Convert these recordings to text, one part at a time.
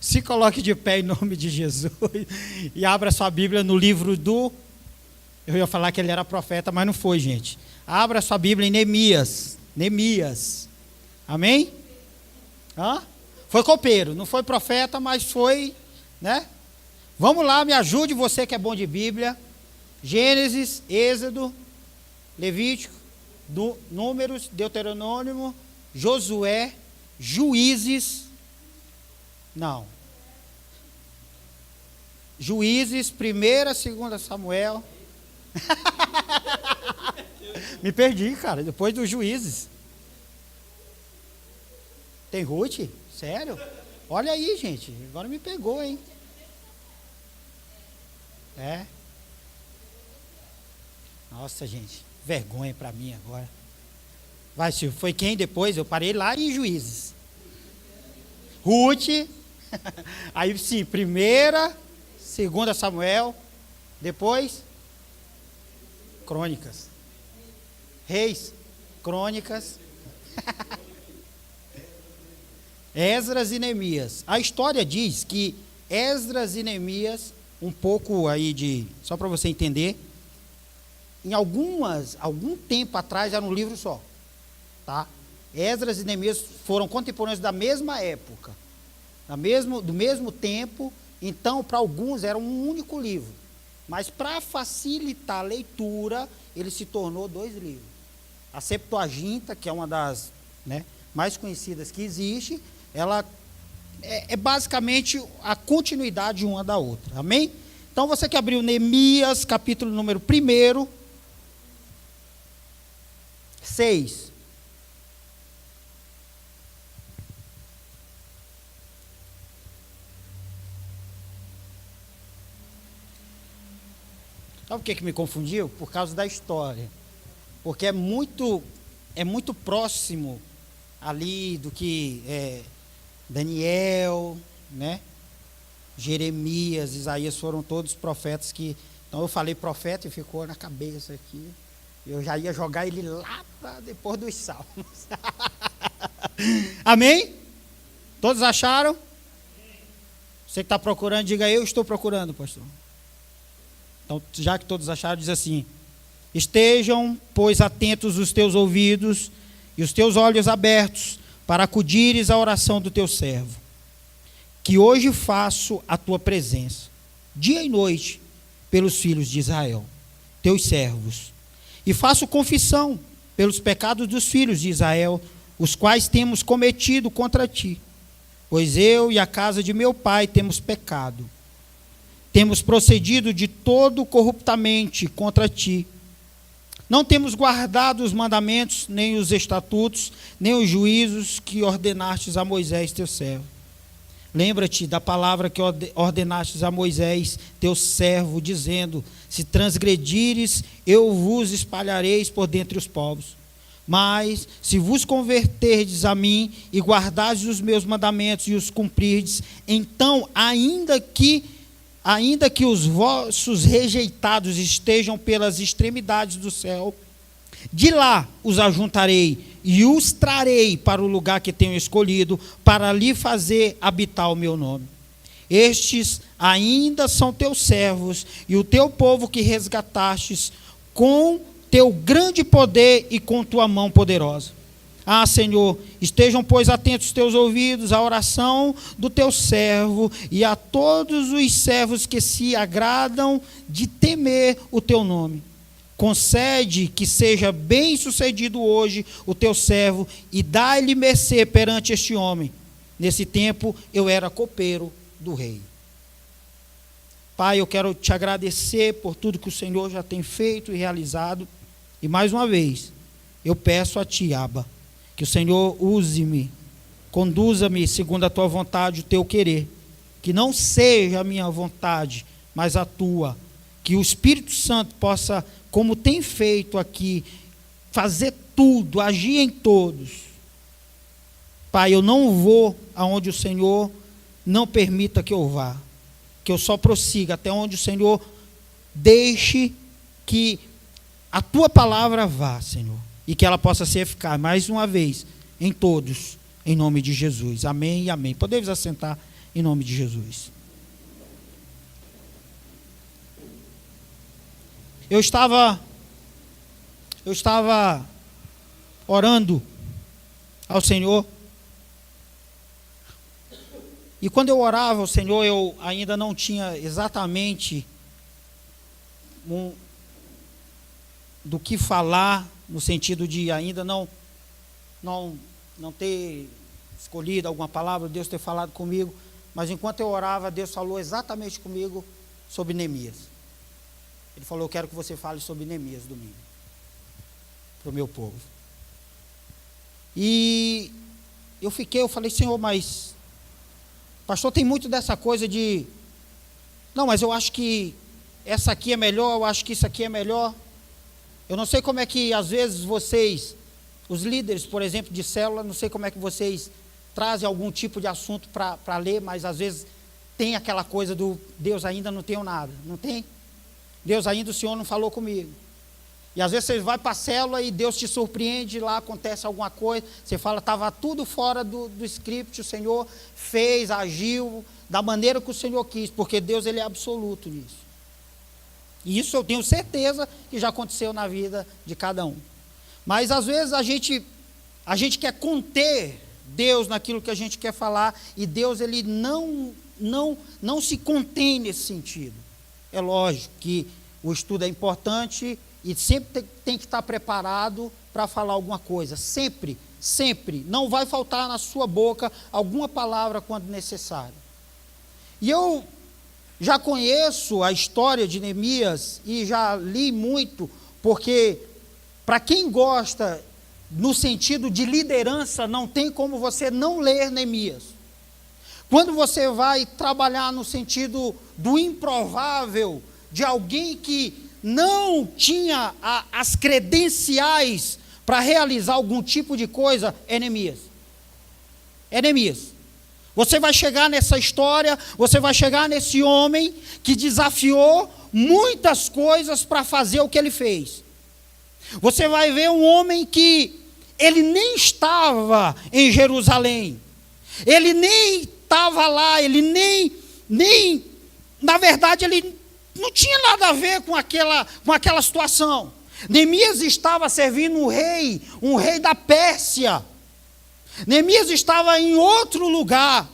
Se coloque de pé em nome de Jesus e abra sua Bíblia no livro do... Eu ia falar que ele era profeta, mas não foi, gente. Abra sua Bíblia em Neemias. Neemias. Amém? Hã? Foi copeiro, não foi profeta, mas foi, né? Vamos lá, me ajude, você que é bom de Bíblia. Gênesis, Êxodo, Levítico, Números, Deuteronômio, Josué, Juízes. Não. Juízes, 1ª, 2ª Samuel. Me perdi, cara, depois dos Juízes. Tem Ruth? Sério? Olha aí, gente, agora me pegou, hein? É. Nossa, gente, vergonha pra mim agora. Vai, Silvio, foi quem depois? Eu parei lá em Juízes. Ruth. Aí sim, 1ª, 2ª Samuel. Depois Crônicas. Reis, Crônicas. Esdras e Neemias. A história diz que Esdras e Neemias, um pouco aí de, só para você entender, em algum tempo atrás era um livro só, tá? Esdras e Neemias foram contemporâneos da mesma época, do mesmo tempo, então para alguns era um único livro, mas para facilitar a leitura, ele se tornou 2 livros. A Septuaginta, que é uma das, né, mais conhecidas que existe, ela é basicamente a continuidade uma da outra, amém? Então você que abriu Neemias, capítulo número 1, 6. Sabe o que me confundiu? Por causa da história. Porque é muito próximo ali do que Daniel, né? Jeremias, Isaías foram todos profetas que... Então eu falei profeta e ficou na cabeça aqui. Eu já ia jogar ele lá para depois dos Salmos. Amém? Todos acharam? Você que está procurando, diga eu estou procurando, pastor. Então, já que todos acharam, diz assim: estejam, pois, atentos os teus ouvidos e os teus olhos abertos para acudires à oração do teu servo, que hoje faço a tua presença, dia e noite, pelos filhos de Israel, teus servos, e faço confissão pelos pecados dos filhos de Israel, os quais temos cometido contra ti, pois eu e a casa de meu pai temos pecado, temos procedido de todo corruptamente contra ti, não temos guardado os mandamentos, nem os estatutos, nem os juízos que ordenastes a Moisés teu servo. Lembra-te da palavra que ordenastes a Moisés, teu servo, dizendo: se transgredires, eu vos espalhareis por dentre os povos. Mas, se vos converterdes a mim e guardardes os meus mandamentos e os cumprirdes, então, ainda que os vossos rejeitados estejam pelas extremidades do céu, de lá os ajuntarei e os trarei para o lugar que tenho escolhido, para ali fazer habitar o meu nome. Estes ainda são teus servos e o teu povo que resgatastes com teu grande poder e com tua mão poderosa. Ah, Senhor, estejam, pois, atentos os teus ouvidos à oração do teu servo e a todos os servos que se agradam de temer o teu nome. Concede que seja bem sucedido hoje o teu servo e dá-lhe mercê perante este homem. Nesse tempo eu era copeiro do rei. Pai, eu quero te agradecer por tudo que o Senhor já tem feito e realizado. E mais uma vez, eu peço a ti, Abba, que o Senhor use-me, conduza-me segundo a tua vontade, o teu querer. Que não seja a minha vontade, mas a tua. Que o Espírito Santo possa, como tem feito aqui, fazer tudo, agir em todos. Pai, eu não vou aonde o Senhor não permita que eu vá. Que eu só prossiga até onde o Senhor deixe que a tua palavra vá, Senhor. E que ela possa ser eficaz, mais uma vez, em todos, em nome de Jesus. Amém e amém. Podemos assentar em nome de Jesus. Eu estava orando ao Senhor, e quando eu orava ao Senhor, eu ainda não tinha exatamente do que falar, no sentido de ainda não ter escolhido alguma palavra, Deus ter falado comigo, mas enquanto eu orava, Deus falou exatamente comigo sobre Neemias. Ele falou: eu quero que você fale sobre Neemias domingo, para o meu povo. E eu falei: Senhor, mas pastor, tem muito dessa coisa de, não, mas eu acho que essa aqui é melhor, eu acho que isso aqui é melhor. Eu não sei como é que às vezes vocês, os líderes, por exemplo, de célula, não sei como é que vocês trazem algum tipo de assunto para ler, mas às vezes tem aquela coisa do Deus, ainda não tenho nada, não tem? Deus, ainda o Senhor não falou comigo. E às vezes você vai para a célula e Deus te surpreende, lá acontece alguma coisa, você fala: estava tudo fora do script, o Senhor fez, agiu da maneira que o Senhor quis, porque Deus, ele é absoluto nisso. E isso eu tenho certeza que já aconteceu na vida de cada um. Mas às vezes a gente quer conter Deus naquilo que a gente quer falar, e Deus, ele não se contém nesse sentido. É lógico que o estudo é importante e sempre tem que estar preparado para falar alguma coisa. Sempre, sempre. Não vai faltar na sua boca alguma palavra quando necessário. E eu já conheço a história de Neemias e já li muito, porque para quem gosta no sentido de liderança, não tem como você não ler Neemias. Quando você vai trabalhar no sentido do improvável, de alguém que não tinha as credenciais para realizar algum tipo de coisa, é Neemias. É Neemias. Você vai chegar nessa história, você vai chegar nesse homem que desafiou muitas coisas para fazer o que ele fez. Você vai ver um homem que ele nem estava em Jerusalém, ele nem estava lá, ele nem, na verdade, ele não tinha nada a ver com aquela situação. Neemias estava servindo um rei da Pérsia. Neemias estava em outro lugar.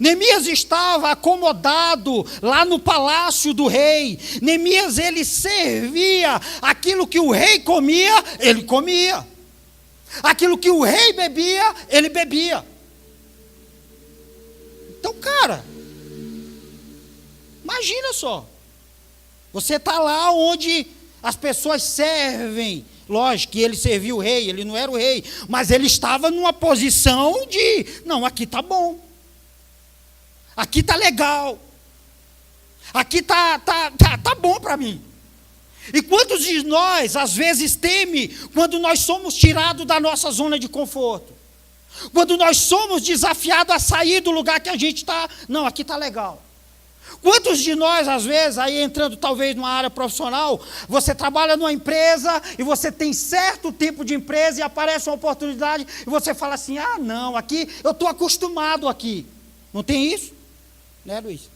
Neemias estava acomodado lá no palácio do rei. Neemias, ele servia aquilo que o rei comia, ele comia. Aquilo que o rei bebia, ele bebia. Então, cara, imagina só, você está lá onde as pessoas servem. Lógico que ele serviu o rei, ele não era o rei, mas ele estava numa posição de, não, aqui está bom, aqui está legal, aqui tá bom para mim. E quantos de nós, às vezes, teme quando nós somos tirados da nossa zona de conforto? Quando nós somos desafiados a sair do lugar que a gente está, não, aqui está legal. Quantos de nós, às vezes, aí entrando talvez numa área profissional, você trabalha numa empresa e você tem certo tipo de empresa e aparece uma oportunidade e você fala assim: ah, não, aqui eu estou acostumado aqui. Não tem isso? Né, Luiz?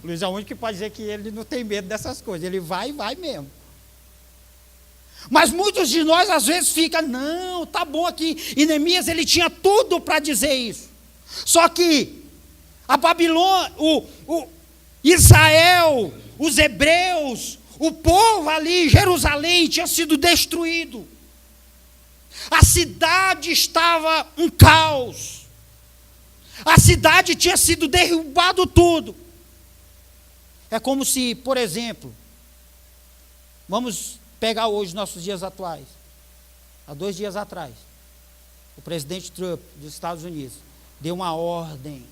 O Luiz é o único que pode dizer que ele não tem medo dessas coisas, ele vai mesmo. Mas muitos de nós às vezes ficam: não, tá bom aqui. E Neemias, ele tinha tudo para dizer isso. Só que a Babilônia, Israel, os hebreus, o povo ali, Jerusalém, tinha sido destruído. A cidade estava um caos. A cidade tinha sido derrubado tudo. É como se, por exemplo, vamos pegar hoje nossos dias atuais. Há 2 dias atrás, o presidente Trump dos Estados Unidos deu uma ordem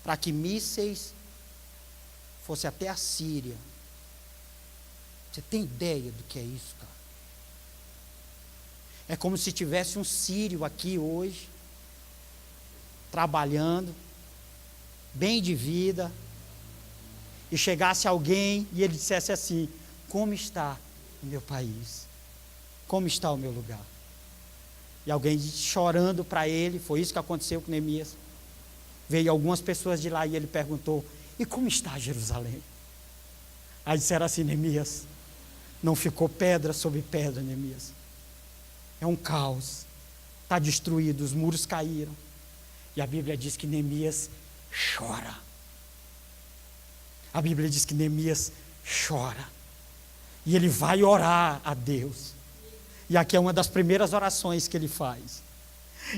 para que mísseis fossem até a Síria. Você tem ideia do que é isso, cara? É como se tivesse um sírio aqui hoje, trabalhando, bem de vida, e chegasse alguém e ele dissesse assim: como está o meu país? Como está o meu lugar? E alguém chorando para ele, foi isso que aconteceu com Neemias. veio algumas pessoas de lá e ele perguntou: e como está Jerusalém? Aí disseram assim: Neemias, não ficou pedra sobre pedra, Neemias. É um caos, está destruído, os muros caíram. E a Bíblia diz que Neemias chora. A Bíblia diz que Neemias chora. E ele vai orar a Deus. E aqui é uma das primeiras orações que ele faz.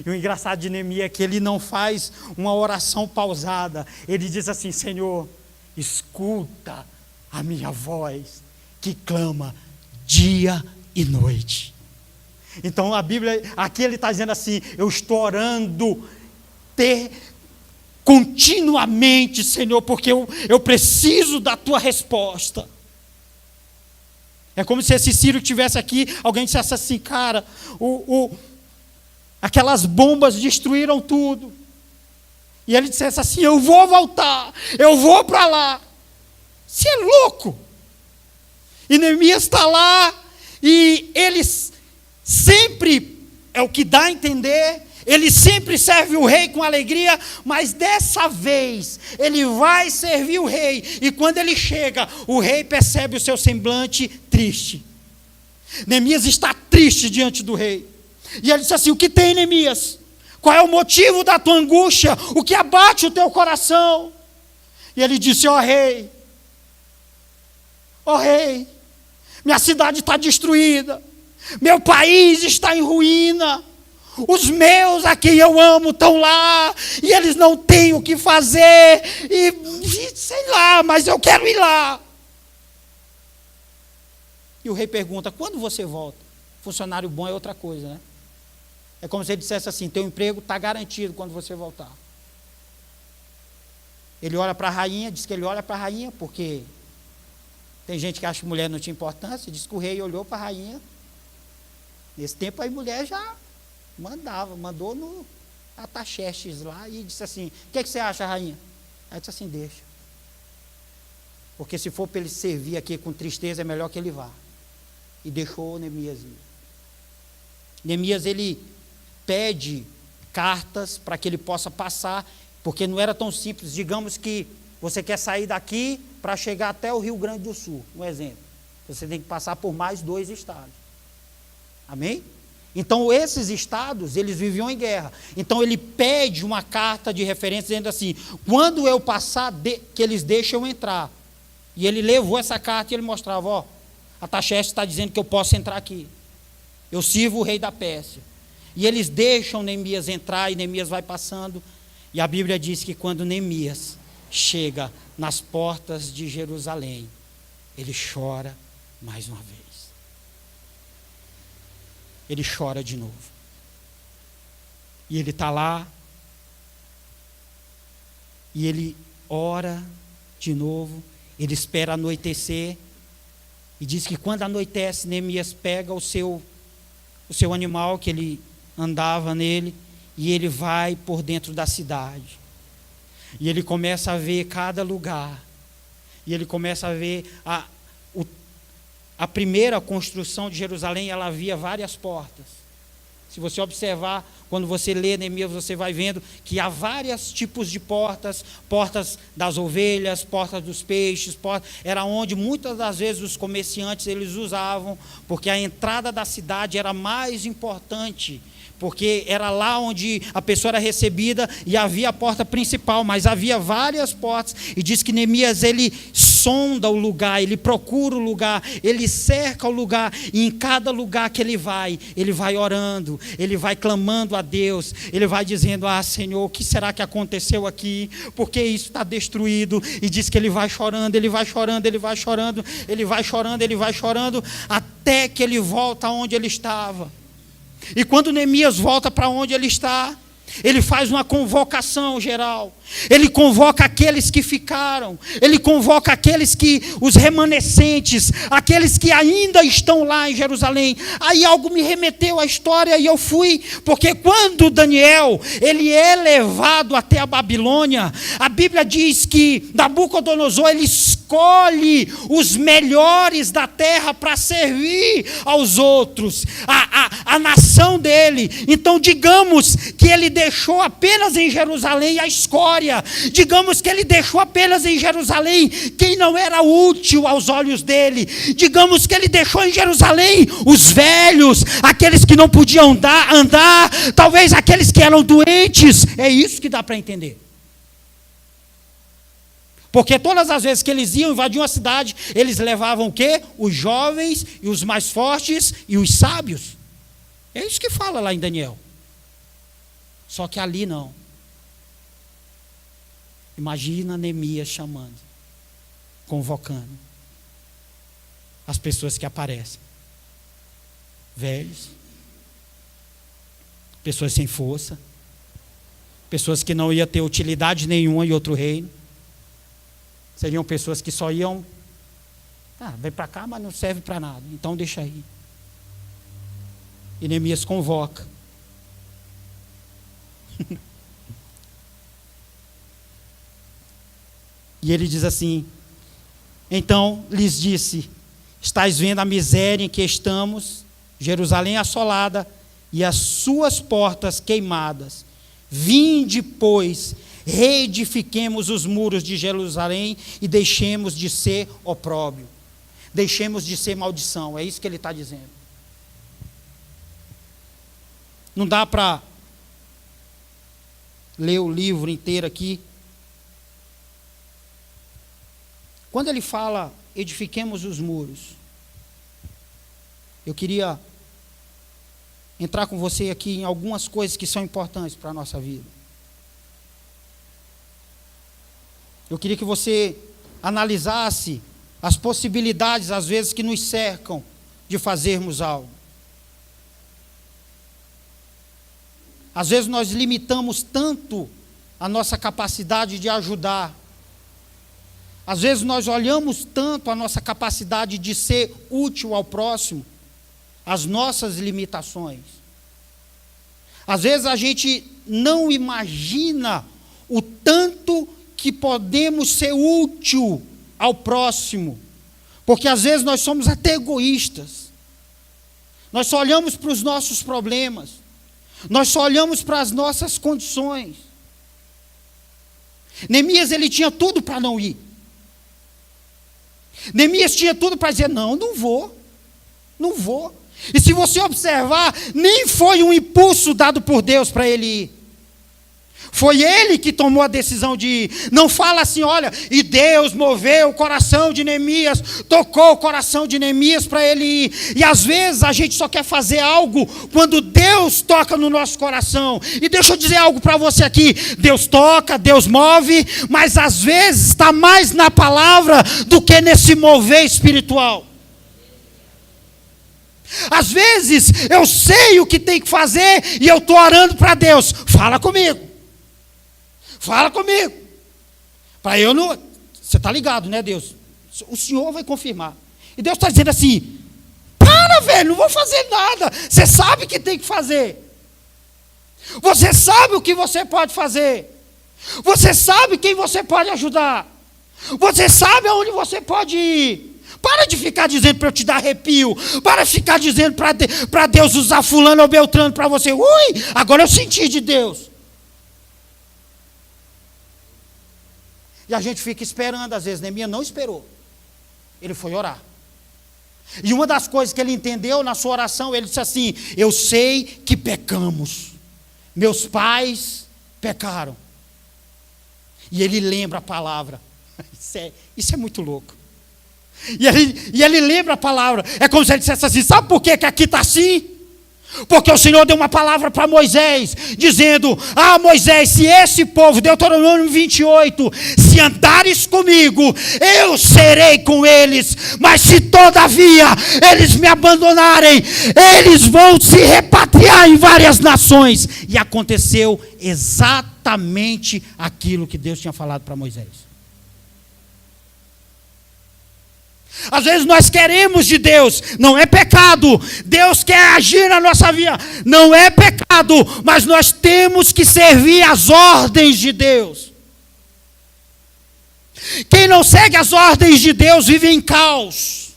E o engraçado de Neemias é que ele não faz uma oração pausada. Ele diz assim: Senhor, escuta a minha voz que clama dia e noite. Então a Bíblia, aqui ele está dizendo assim: eu estou orando continuamente, Senhor, porque eu preciso da tua resposta. É como se esse Ciro estivesse aqui, alguém dissesse assim: cara, aquelas bombas destruíram tudo. E ele dissesse assim: eu vou voltar, eu vou para lá. Você é louco? E Neemias está lá, e ele sempre, é o que dá a entender, ele sempre serve o rei com alegria, mas dessa vez ele vai servir o rei, e quando ele chega, o rei percebe o seu semblante triste. Neemias está triste diante do rei, e ele disse assim: o que tem, Neemias? Qual é o motivo da tua angústia? O que abate o teu coração? E ele disse: ó rei, minha cidade está destruída, meu país está em ruína, os meus a quem eu amo estão lá, e eles não têm o que fazer, e sei lá, mas eu quero ir lá. E o rei pergunta: quando você volta? Funcionário bom é outra coisa, né? É como se ele dissesse assim: teu emprego está garantido quando você voltar. Ele olha para a rainha, diz que ele olha para a rainha, porque tem gente que acha que mulher não tinha importância, diz que o rei olhou para a rainha. Nesse tempo a mulher já mandou no Ataxerxes lá e disse assim: o que você acha, rainha? Aí disse assim: deixa. Porque se for para ele servir aqui com tristeza, é melhor que ele vá. E deixou Neemias ir. Neemias, ele pede cartas para que ele possa passar, porque não era tão simples. Digamos que você quer sair daqui para chegar até o Rio Grande do Sul, um exemplo. Você tem que passar por mais 2 estados. Amém? Então esses estados, eles viviam em guerra. Então ele pede uma carta de referência dizendo assim: quando eu passar, que eles deixem eu entrar. E ele levou essa carta e ele mostrava: ó, Ataxerxes está dizendo que eu posso entrar aqui. Eu sirvo o rei da Pérsia. E eles deixam Neemias entrar, e Neemias vai passando. E a Bíblia diz que quando Neemias chega nas portas de Jerusalém, ele chora mais uma vez. Ele chora de novo. E ele está lá, e ele ora de novo, ele espera anoitecer, e diz que quando anoitece, Neemias pega o seu animal que ele andava nele, e ele vai por dentro da cidade. E ele começa a ver cada lugar. E ele começa a ver a primeira construção de Jerusalém, ela havia várias portas. Se você observar, quando você lê Neemias, você vai vendo que há vários tipos de portas: portas das ovelhas, portas dos peixes, era onde muitas das vezes os comerciantes eles usavam, porque a entrada da cidade era mais importante, porque era lá onde a pessoa era recebida, e havia a porta principal, mas havia várias portas. E diz que Neemias, ele sonda o lugar, ele procura o lugar, ele cerca o lugar, e em cada lugar que ele vai orando, ele vai clamando a Deus, ele vai dizendo: ah, Senhor, o que será que aconteceu aqui? Porque isso está destruído. E diz que ele vai chorando, ele vai chorando, ele vai chorando, ele vai chorando, ele vai chorando, até que ele volta aonde ele estava. E quando Neemias volta para onde ele está, ele faz uma convocação geral. Ele convoca aqueles que ficaram, ele convoca aqueles que, os remanescentes, aqueles que ainda estão lá em Jerusalém. Aí algo me remeteu à história e eu fui, porque quando Daniel, ele é levado até a Babilônia, a Bíblia diz que Nabucodonosor, ele escolhe os melhores da terra para servir aos outros, a nação dele. Então digamos que ele deixou apenas em Jerusalém a escória, digamos que ele deixou apenas em Jerusalém quem não era útil aos olhos dele, digamos que ele deixou em Jerusalém os velhos, aqueles que não podiam andar, talvez aqueles que eram doentes. É isso que dá para entender. Porque todas as vezes que eles iam invadir uma cidade, eles levavam o quê? Os jovens e os mais fortes e os sábios. É isso que fala lá em Daniel. Só que ali não. Imagina Neemias chamando, convocando as pessoas que aparecem. Velhos, pessoas sem força, pessoas que não iam ter utilidade nenhuma em outro reino. Seriam pessoas que só iam, vem para cá, mas não serve para nada, então deixa aí. E Neemias convoca. E ele diz assim: então lhes disse: estáis vendo a miséria em que estamos, Jerusalém assolada e as suas portas queimadas. Vinde, pois, reedifiquemos os muros de Jerusalém e deixemos de ser opróbrio, deixemos de ser maldição. É isso que ele está dizendo. Não dá para ler o livro inteiro aqui. Quando ele fala edifiquemos os muros, eu queria entrar com você aqui em algumas coisas que são importantes para a nossa vida. Eu queria que você analisasse as possibilidades, às vezes, que nos cercam de fazermos algo. Às vezes nós limitamos tanto a nossa capacidade de ajudar. Às vezes nós olhamos tanto a nossa capacidade de ser útil ao próximo, as nossas limitações. Às vezes a gente não imagina o tanto que podemos ser útil ao próximo, porque às vezes nós somos até egoístas. Nós só olhamos para os nossos problemas, nós só olhamos para as nossas condições. Neemias, ele tinha tudo para não ir. Neemias tinha tudo para dizer: não vou. E se você observar, nem foi um impulso dado por Deus para ele ir. Foi ele que tomou a decisão de ir. Não fala assim, olha, e Deus moveu o coração de Neemias, tocou o coração de Neemias para ele ir. E às vezes a gente só quer fazer algo quando Deus toca no nosso coração. E deixa eu dizer algo para você aqui: Deus toca, Deus move, mas às vezes está mais na palavra do que nesse mover espiritual. Às vezes eu sei o que tem que fazer e eu estou orando para Deus: fala comigo. Fala comigo. Para eu não... Você está ligado, né, Deus? O Senhor vai confirmar. E Deus está dizendo assim: para, velho, não vou fazer nada. Você sabe o que tem que fazer. Você sabe o que você pode fazer. Você sabe quem você pode ajudar. Você sabe aonde você pode ir. Para de ficar dizendo para eu te dar arrepio. Para de ficar dizendo para Deus usar fulano ou beltrano para você. Ui, agora eu senti de Deus. E a gente fica esperando, às vezes. Neemias não esperou. Ele foi orar. E uma das coisas que ele entendeu na sua oração, ele disse assim: eu sei que pecamos. Meus pais pecaram. E ele lembra a palavra. Isso é muito louco. E ele lembra a palavra. É como se ele dissesse assim: sabe por que aqui está assim? Porque o Senhor deu uma palavra para Moisés, dizendo: Moisés, se esse povo, Deuteronômio 28, se andares comigo, eu serei com eles, mas se todavia eles me abandonarem, eles vão se repatriar em várias nações. E aconteceu exatamente aquilo que Deus tinha falado para Moisés. Às vezes nós queremos de Deus, não é pecado. Deus quer agir na nossa vida, não é pecado, mas nós temos que servir às ordens de Deus. Quem não segue as ordens de Deus vive em caos.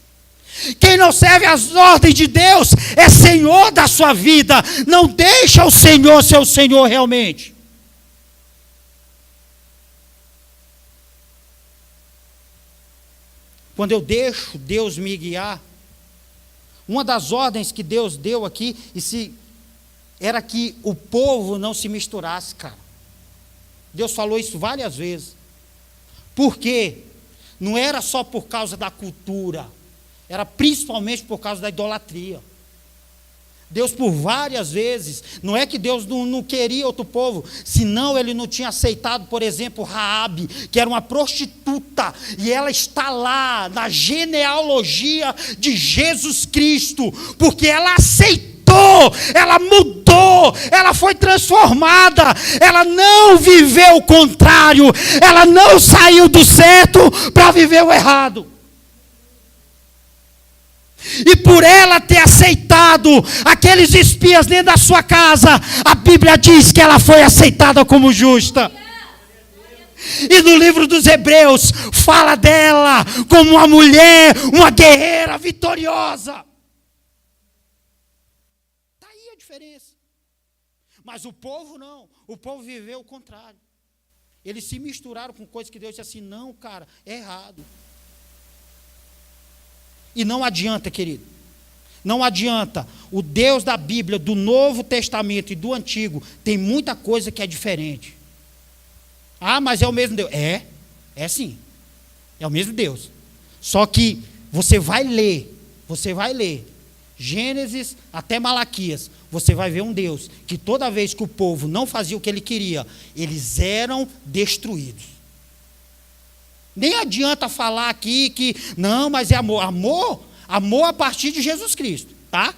Quem não serve as ordens de Deus é senhor da sua vida. Não deixa o Senhor ser o Senhor realmente. Quando eu deixo Deus me guiar, uma das ordens que Deus deu aqui era que o povo não se misturasse, cara. Deus falou isso várias vezes. Por quê? Não era só por causa da cultura, era principalmente por causa da idolatria. Deus por várias vezes, não é que Deus não queria outro povo, senão ele não tinha aceitado, por exemplo, Raabe, que era uma prostituta, e ela está lá na genealogia de Jesus Cristo, porque ela aceitou, ela mudou, ela foi transformada, ela não viveu o contrário, ela não saiu do certo para viver o errado. E por ela ter aceitado aqueles espias dentro da sua casa, a Bíblia diz que ela foi aceitada como justa. E no livro dos Hebreus fala dela como uma mulher, uma guerreira vitoriosa. Está aí a diferença. Mas o povo não, o povo viveu o contrário. Eles se misturaram com coisas que Deus disse assim, não, cara, é errado. E não adianta, querido, não adianta. O Deus da Bíblia, do Novo Testamento e do Antigo, tem muita coisa que é diferente. Ah, mas é o mesmo Deus. É sim, é o mesmo Deus. Só que você vai ler Gênesis até Malaquias, você vai ver um Deus que toda vez que o povo não fazia o que ele queria, eles eram destruídos. Nem adianta falar aqui que, não, mas é amor. Amor a partir de Jesus Cristo, tá?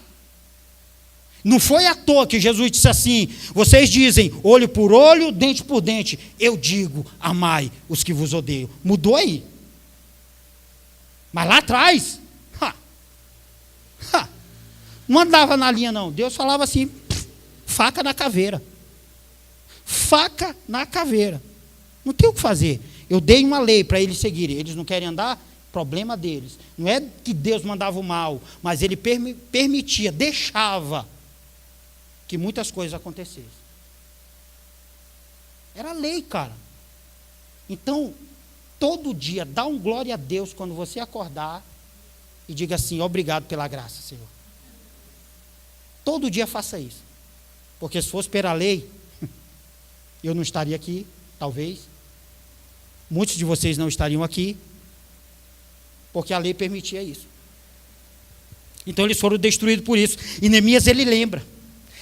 Não foi à toa que Jesus disse assim, vocês dizem olho por olho, dente por dente. Eu digo, amai os que vos odeiam. Mudou aí. Mas lá atrás, não andava na linha não. Deus falava assim, faca na caveira. Faca na caveira. Não tem o que fazer. Eu dei uma lei para eles seguirem. Eles não querem andar, problema deles. Não é que Deus mandava o mal, mas ele permitia, deixava que muitas coisas acontecessem. Era lei, cara. Então, todo dia, dá um glória a Deus quando você acordar e diga assim, obrigado pela graça, Senhor. Todo dia faça isso. Porque se fosse pela lei, eu não estaria aqui, talvez. Muitos de vocês não estariam aqui, porque a lei permitia isso. Então eles foram destruídos por isso. E Neemias, ele lembra.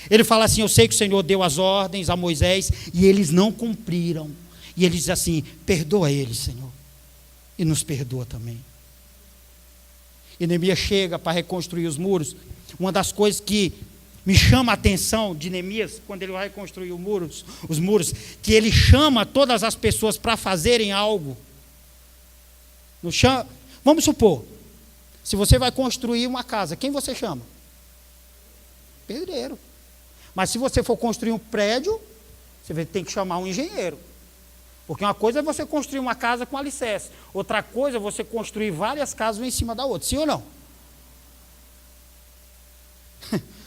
Ele fala assim, eu sei que o Senhor deu as ordens a Moisés, e eles não cumpriram. E ele diz assim, perdoa eles, Senhor. E nos perdoa também. E Neemias chega para reconstruir os muros. Uma das coisas que me chama a atenção de Neemias, quando ele vai reconstruir os muros, que ele chama todas as pessoas para fazerem algo. Vamos supor, se você vai construir uma casa, quem você chama? Pedreiro. Mas se você for construir um prédio, você tem que chamar um engenheiro. Porque uma coisa é você construir uma casa com alicerce, outra coisa é você construir várias casas uma em cima da outra, sim ou não?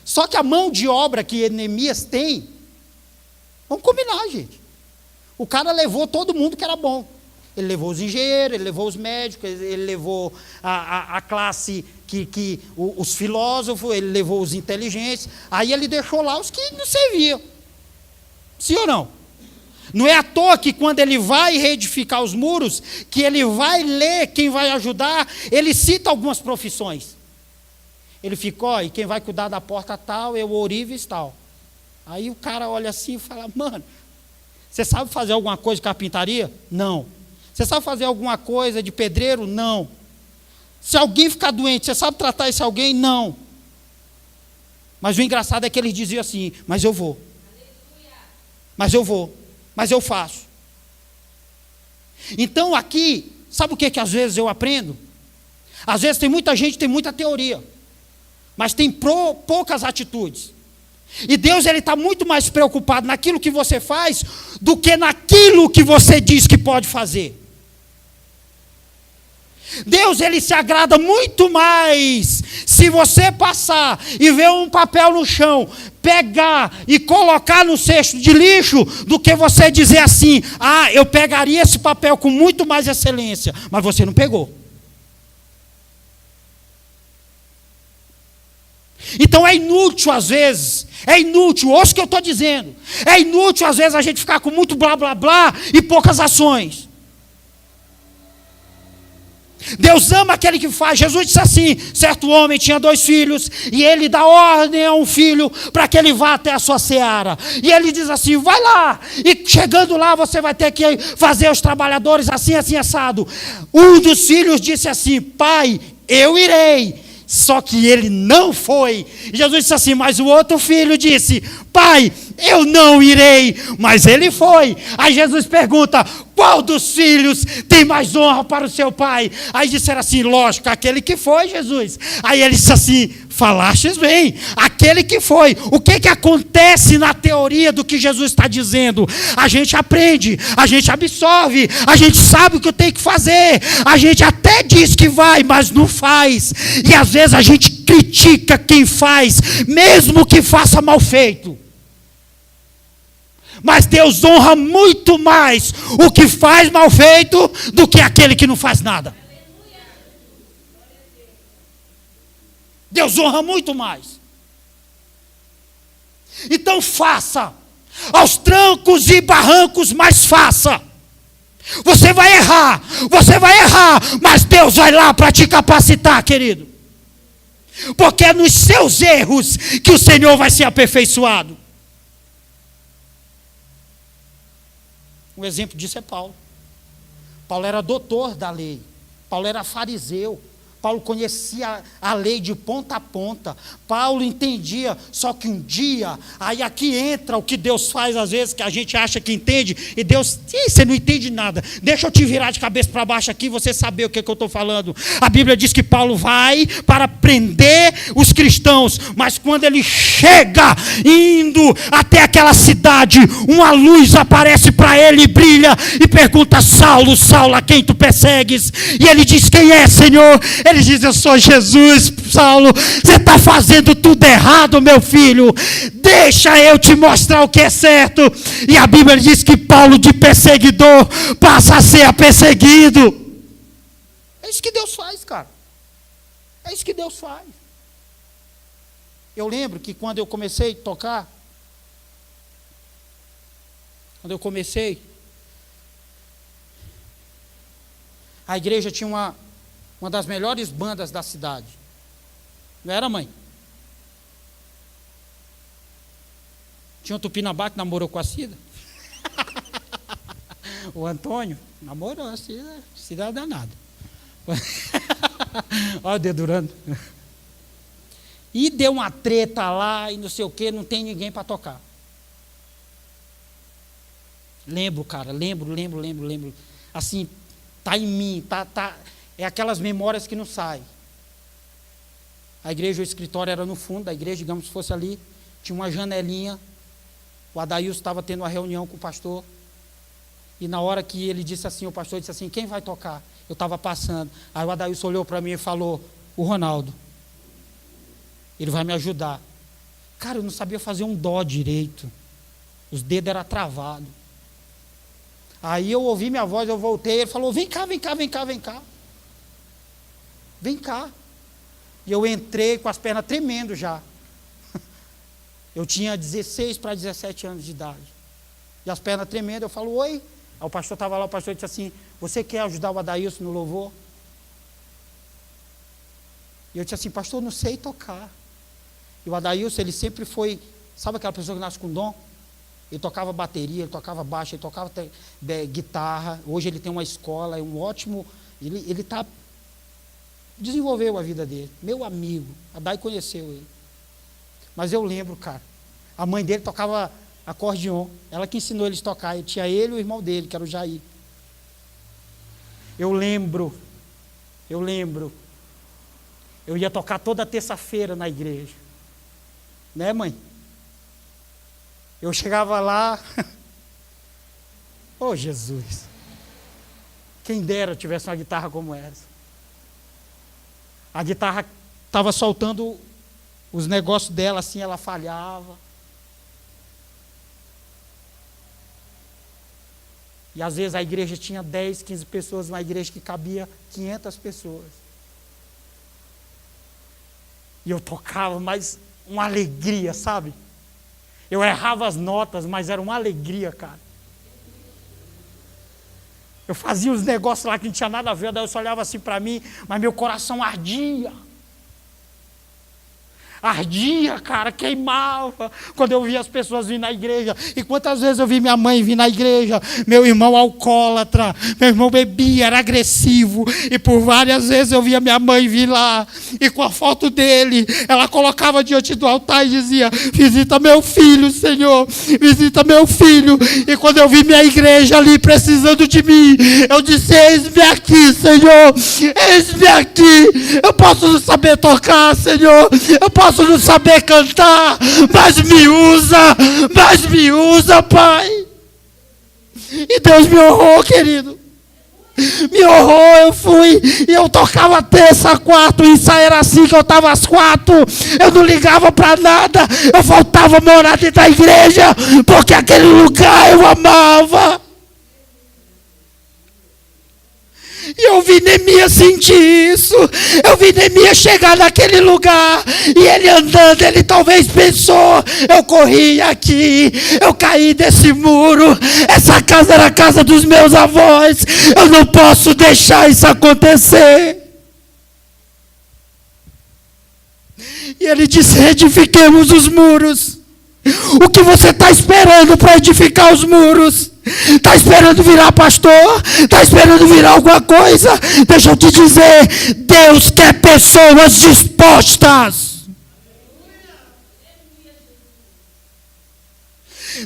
Só que a mão de obra que Neemias tem, vamos combinar, gente. O cara levou todo mundo que era bom. Ele levou os engenheiros, ele levou os médicos, ele levou a classe, os filósofos, ele levou os inteligentes. Aí ele deixou lá os que não serviam. Sim ou não? Não é à toa que quando ele vai reedificar os muros, que ele vai ler quem vai ajudar, ele cita algumas profissões. Ele ficou, e quem vai cuidar da porta tal, é o ourives tal. Aí o cara olha assim e fala, mano, você sabe fazer alguma coisa de carpintaria? Não. Você sabe fazer alguma coisa de pedreiro? Não. Se alguém ficar doente, você sabe tratar esse alguém? Não. Mas o engraçado é que eles diziam assim, mas eu vou. Mas eu vou. Mas eu faço. Então aqui, sabe o que às vezes eu aprendo? Às vezes tem muita gente, tem muita teoria, mas tem poucas atitudes. E Deus, ele está muito mais preocupado naquilo que você faz do que naquilo que você diz que pode fazer. Deus, ele se agrada muito mais se você passar e ver um papel no chão, pegar e colocar no cesto de lixo, do que você dizer assim: ah, eu pegaria esse papel com muito mais excelência, mas você não pegou. Então é inútil às vezes, ouça o que eu estou dizendo, é inútil às vezes a gente ficar com muito blá blá blá e poucas ações. Deus ama aquele que faz. Jesus disse assim: certo homem tinha 2 filhos, e ele dá ordem a um filho para que ele vá até a sua seara, e ele diz assim: vai lá, e chegando lá você vai ter que fazer os trabalhadores assim, assim, assado. Um dos filhos disse assim: pai, eu irei. Só que ele não foi. E Jesus disse assim: mas o outro filho disse: pai, eu não irei, mas ele foi. Aí Jesus pergunta: qual dos filhos tem mais honra para o seu pai? Aí disseram assim: lógico, aquele que foi, Jesus. Aí ele disse assim: falastes bem, aquele que foi. O que acontece na teoria do que Jesus está dizendo? A gente aprende, a gente absorve, a gente sabe o que tem que fazer, a gente até diz que vai, mas não faz. E às vezes a gente critica quem faz, mesmo que faça mal feito. Mas Deus honra muito mais o que faz mal feito do que aquele que não faz nada. Deus honra muito mais. Então faça, aos trancos e barrancos, mas faça. Você vai errar, mas Deus vai lá para te capacitar, querido. Porque é nos seus erros que o Senhor vai ser aperfeiçoado. Um exemplo disso é Paulo. Paulo era doutor da lei. Paulo era fariseu. Paulo conhecia a lei de ponta a ponta. Paulo entendia, só que um dia, aí aqui entra o que Deus faz às vezes, que a gente acha que entende, e Deus, você não entende nada. Deixa eu te virar de cabeça para baixo aqui, você saber o que eu estou falando. A Bíblia diz que Paulo vai para prender os cristãos, mas quando ele chega, indo até aquela cidade, uma luz aparece para ele e brilha, e pergunta: Saulo, Saulo, a quem tu persegues? E ele diz: quem é, Senhor? Ele diz: eu sou Jesus. Saulo, você está fazendo tudo errado, meu filho. Deixa eu te mostrar o que é certo. E a Bíblia diz que Paulo, de perseguidor, passa a ser perseguido. É isso que Deus faz, cara. É isso que Deus faz. Eu lembro que quando eu comecei a tocar, a igreja tinha uma das melhores bandas da cidade. Não era, mãe? Tinha um Tupinambá que namorou com a Cida. O Antônio namorou a Cida. Cida é danada. Olha o dedo durando. E deu uma treta lá e não sei o que, não tem ninguém para tocar. Lembro, cara, lembro. Assim, tá em mim, é aquelas memórias que não saem. A igreja, o escritório era no fundo da igreja, digamos, se fosse ali, tinha uma janelinha. O Adailson estava tendo uma reunião com o pastor, e na hora que ele disse assim, o pastor disse assim: quem vai tocar? Eu estava passando. Aí o Adailson olhou para mim e falou: o Ronaldo. Ele vai me ajudar. Cara, eu não sabia fazer um dó direito. Os dedos eram travados. Aí eu ouvi minha voz, eu voltei, ele falou: vem cá. Vem cá. E eu entrei com as pernas tremendo já. Eu tinha 16 para 17 anos de idade. E as pernas tremendo, eu falo: oi. Aí o pastor estava lá, o pastor disse assim: você quer ajudar o Adailson no louvor? E eu disse assim: pastor, não sei tocar. E o Adailson, ele sempre foi, sabe aquela pessoa que nasce com dom? Ele tocava bateria, ele tocava baixo, ele tocava guitarra. Hoje ele tem uma escola, é um ótimo. Ele desenvolveu a vida dele. Meu amigo, a Dai conheceu ele. Mas eu lembro, cara, a mãe dele tocava acordeon. Ela que ensinou ele a tocar. Tinha ele e o irmão dele, que era o Jair. Eu lembro. Eu ia tocar toda terça-feira na igreja. Né, mãe? Eu chegava lá, oh Jesus, quem dera eu tivesse uma guitarra como essa. A guitarra estava soltando os negócios dela, assim, ela falhava. E às vezes a igreja tinha 10, 15 pessoas, uma igreja que cabia 500 pessoas. E eu tocava, mas uma alegria, sabe? Eu errava as notas, mas era uma alegria, cara. Eu fazia os negócios lá que não tinha nada a ver, daí eu só olhava assim para mim, mas meu coração ardia. Ardia, cara, queimava quando eu via as pessoas vir na igreja. E quantas vezes eu vi minha mãe vir na igreja, meu irmão alcoólatra, meu irmão bebia, era agressivo. E por várias vezes eu via minha mãe vir lá, e com a foto dele, ela colocava diante do altar e dizia: visita meu filho, Senhor, visita meu filho. E quando eu vi minha igreja ali precisando de mim, eu disse: eis-me aqui, Senhor, eis-me aqui. Eu posso não saber tocar, Senhor, eu posso não saber cantar, mas me usa, Pai. E Deus me honrou, querido. Me honrou, eu fui, e eu tocava terça, quarta, o ensaio era assim, que eu estava às 4, eu não ligava para nada, eu voltava a morar dentro da igreja, porque aquele lugar eu amava. E eu vi Neemias sentir isso. Eu vi Neemias chegar naquele lugar. E ele andando, ele talvez pensou: eu corri aqui, eu caí desse muro. Essa casa era a casa dos meus avós. Eu não posso deixar isso acontecer. E ele disse: edifiquemos os muros. O que você está esperando para edificar os muros? Está esperando virar pastor? Está esperando virar alguma coisa? Deixa eu te dizer, Deus quer pessoas dispostas.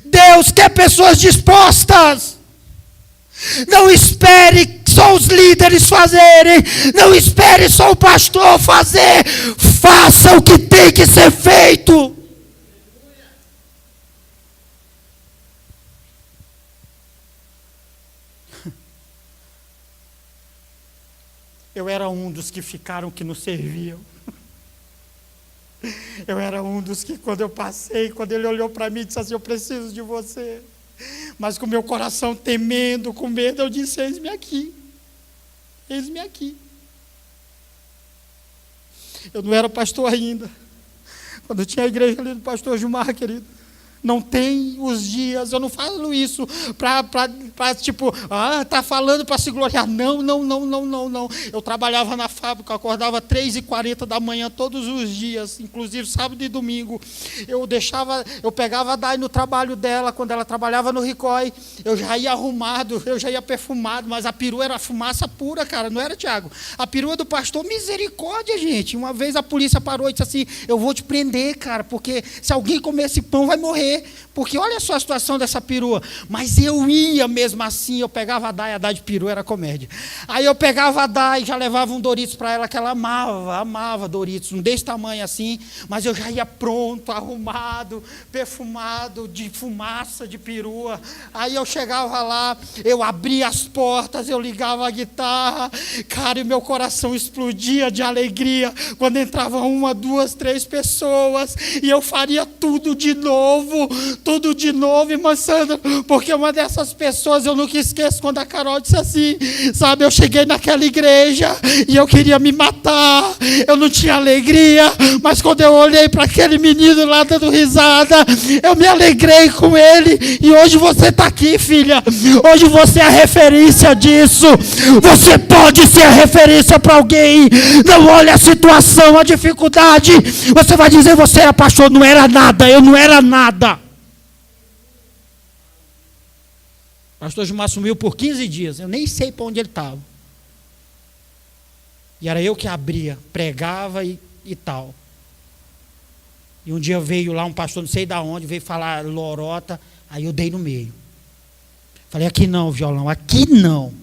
Deus quer pessoas dispostas. Não espere só os líderes fazerem. Não espere só o pastor fazer. Faça o que tem que ser feito. Eu era um dos que ficaram que não serviam. Eu era um dos que, quando eu passei, quando ele olhou para mim e disse assim: eu preciso de você. Mas com meu coração temendo, com medo, eu disse: eis-me aqui. Eis-me aqui. Eu não era pastor ainda. Quando tinha a igreja ali do pastor Gilmar, querido. Não tem os dias, eu não falo isso para tipo, tá falando para se gloriar. Não. Eu trabalhava na fábrica, acordava 3h40 da manhã todos os dias, inclusive sábado e domingo. Eu pegava a Dai no trabalho dela, quando ela trabalhava no Ricói, eu já ia arrumado, eu já ia perfumado, mas a perua era fumaça pura, cara, não era, Tiago? A perua do pastor, misericórdia, gente. Uma vez a polícia parou e disse assim: eu vou te prender, cara, porque se alguém comer esse pão vai morrer. Porque olha só a situação dessa perua. Mas eu ia mesmo assim, eu pegava a Dai de perua, era comédia. Aí eu pegava a Dai, já levava um Doritos para ela, que ela amava Doritos, um desse tamanho assim, mas eu já ia pronto, arrumado, perfumado, de fumaça de perua. Aí eu chegava lá, eu abria as portas, eu ligava a guitarra, cara, e meu coração explodia de alegria quando entrava 1, 2, 3 pessoas, e eu faria tudo de novo, irmã Sandra, porque uma dessas pessoas, eu nunca esqueço quando a Carol disse assim, sabe, eu cheguei naquela igreja e eu queria me matar, eu não tinha alegria, mas quando eu olhei para aquele menino lá dando risada, eu me alegrei com ele, e hoje você está aqui, filha, hoje você é a referência disso, você pode ser a referência para alguém. Não olhe a situação, a dificuldade, você vai dizer: você era pastor, não era nada, eu não era nada. O pastor Gilmar sumiu por 15 dias, eu nem sei para onde ele estava. E era eu que abria, pregava e tal. E um dia veio lá um pastor, não sei de onde, veio falar lorota, aí eu dei no meio. Falei: aqui não, violão, aqui não.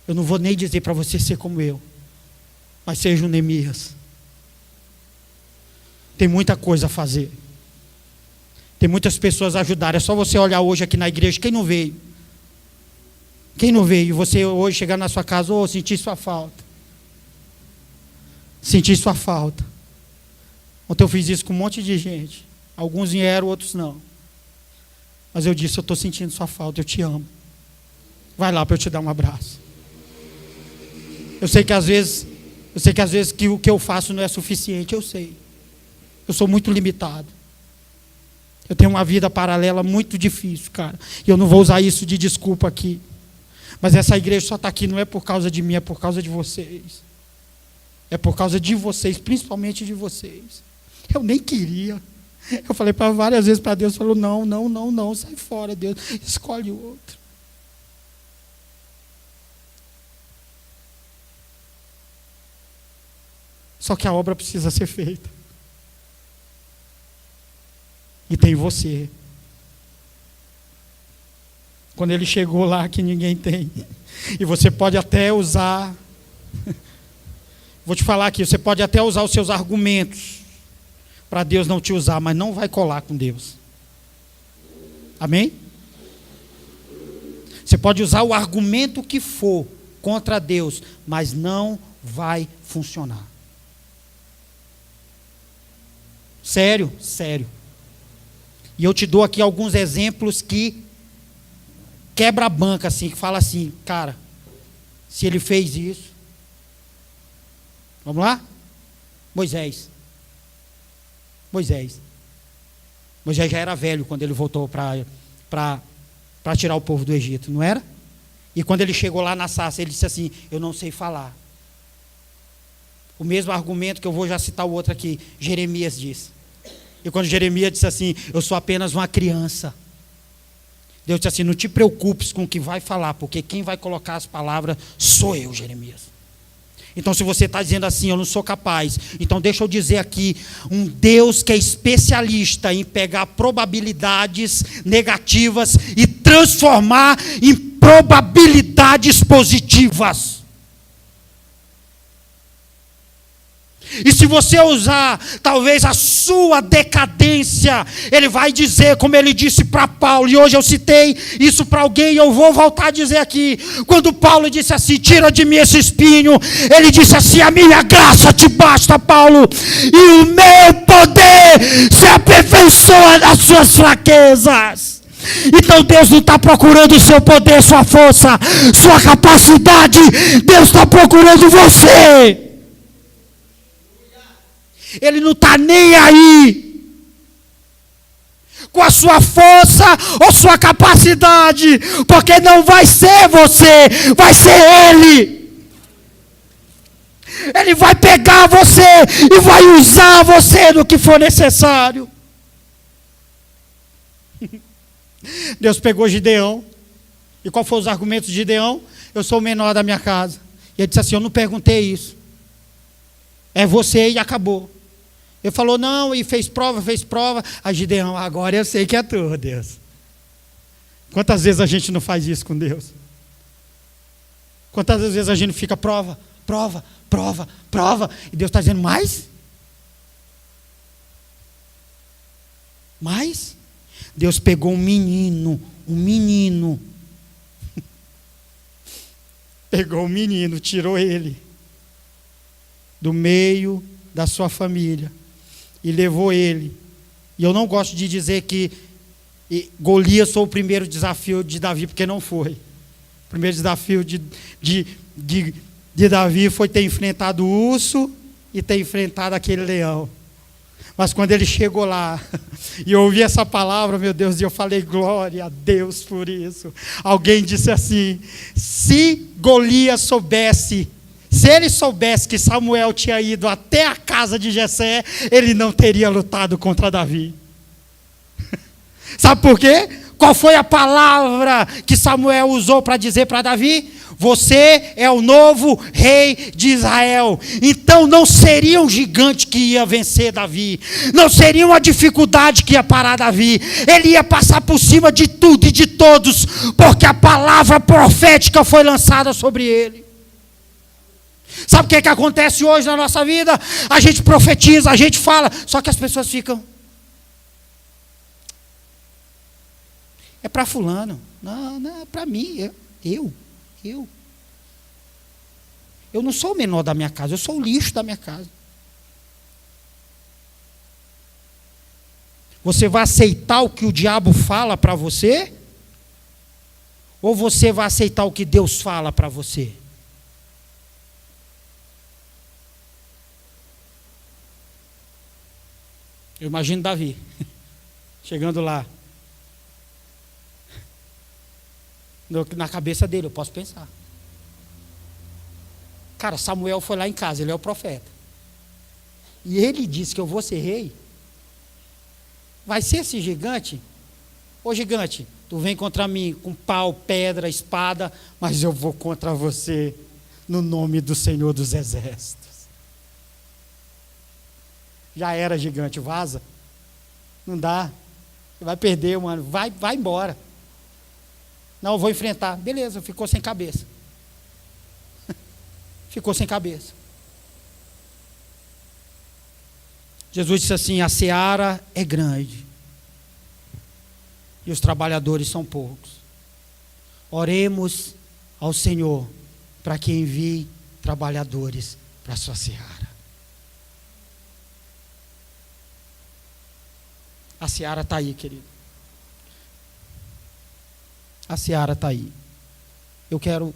Eu não vou nem dizer para você ser como eu, mas seja um Neemias. Tem muita coisa a fazer. Tem muitas pessoas a ajudar. É só você olhar hoje aqui na igreja, quem não veio? Quem não veio? E você hoje chegar na sua casa, sentir sua falta. Sentir sua falta. Ontem eu fiz isso com um monte de gente. Alguns vieram, outros não. Mas eu disse, eu estou sentindo sua falta, eu te amo. Vai lá para eu te dar um abraço. Eu sei que às vezes que o que eu faço não é suficiente, eu sei. Eu sou muito limitado. Eu tenho uma vida paralela muito difícil, cara. E eu não vou usar isso de desculpa aqui. Mas essa igreja só está aqui, não é por causa de mim, é por causa de vocês. É por causa de vocês, principalmente de vocês. Eu nem queria. Eu falei várias vezes para Deus, falou, não, sai fora, Deus, escolhe outro. Só que a obra precisa ser feita. E tem você. Quando ele chegou lá que ninguém tem. E você pode até usar. Vou te falar aqui, você pode até usar os seus argumentos para Deus não te usar, mas não vai colar com Deus. Amém? Você pode usar o argumento que for contra Deus, mas não vai funcionar. Sério, sério. E eu te dou aqui alguns exemplos que quebra a banca, assim, que fala assim, cara, se ele fez isso. Vamos lá? Moisés já era velho quando ele voltou para tirar o povo do Egito, não era? E quando ele chegou lá na sarça, ele disse assim, eu não sei falar. O mesmo argumento que eu vou já citar o outro aqui, Jeremias disse. E quando Jeremias disse assim, eu sou apenas uma criança. Deus disse assim, não te preocupes com o que vai falar, porque quem vai colocar as palavras sou eu, Jeremias. Então se você está dizendo assim, eu não sou capaz, então deixa eu dizer aqui, um Deus que é especialista em pegar probabilidades negativas e transformar em probabilidades positivas. E se você usar talvez a sua decadência, ele vai dizer, como ele disse para Paulo, e hoje eu citei isso para alguém, e eu vou voltar a dizer aqui, quando Paulo disse assim, tira de mim esse espinho, ele disse assim, a minha graça te basta, Paulo, e o meu poder se aperfeiçoa nas suas fraquezas. Então Deus não está procurando o seu poder, sua força, sua capacidade, Deus está procurando você. Ele não está nem aí com a sua força ou sua capacidade, porque não vai ser você, vai ser Ele. Ele vai pegar você e vai usar você no que for necessário. Deus pegou Gideão, e qual foram os argumentos de Gideão? Eu sou o menor da minha casa. E ele disse assim, eu não perguntei isso. É você e acabou. Ele falou, não, e fez prova. Aí Gideão, agora eu sei que é tu, Deus. Quantas vezes a gente não faz isso com Deus? Quantas vezes a gente fica prova, e Deus está dizendo, mais? Mais? Deus pegou um menino, pegou um menino, tirou ele do meio da sua família e levou ele. E eu não gosto de dizer que Golias foi o primeiro desafio de Davi, porque não foi. O primeiro desafio de Davi foi ter enfrentado o urso e ter enfrentado aquele leão. Mas quando ele chegou lá, e eu ouvi essa palavra, meu Deus, e eu falei, glória a Deus por isso. Alguém disse assim, se Golias soubesse, se ele soubesse que Samuel tinha ido até a casa de Jessé, ele não teria lutado contra Davi. Sabe por quê? Qual foi a palavra que Samuel usou para dizer para Davi? Você é o novo rei de Israel. Então não seria um gigante que ia vencer Davi. Não seria uma dificuldade que ia parar Davi. Ele ia passar por cima de tudo e de todos, porque a palavra profética foi lançada sobre ele. Sabe o que acontece hoje na nossa vida? A gente profetiza, a gente fala, só que as pessoas ficam... É para fulano. Não, é para mim. Eu. Eu não sou o menor da minha casa, eu sou o lixo da minha casa. Você vai aceitar o que o diabo fala para você? Ou você vai aceitar o que Deus fala para você? Eu imagino Davi, chegando lá. Na cabeça dele, eu posso pensar. Cara, Samuel foi lá em casa, ele é o profeta. E ele disse que eu vou ser rei. Vai ser esse gigante? Ô gigante, tu vem contra mim com pau, pedra, espada, mas eu vou contra você no nome do Senhor dos Exércitos. Já era, gigante, vaza. Não dá. Você vai perder, mano. Vai embora. Não, eu vou enfrentar. Beleza, ficou sem cabeça. Ficou sem cabeça. Jesus disse assim: a seara é grande e os trabalhadores são poucos. Oremos ao Senhor para que envie trabalhadores para a sua seara. A seara está aí, querido. A seara está aí. Eu quero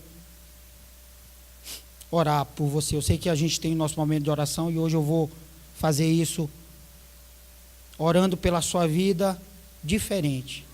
orar por você. Eu sei que a gente tem o nosso momento de oração e hoje eu vou fazer isso orando pela sua vida diferente.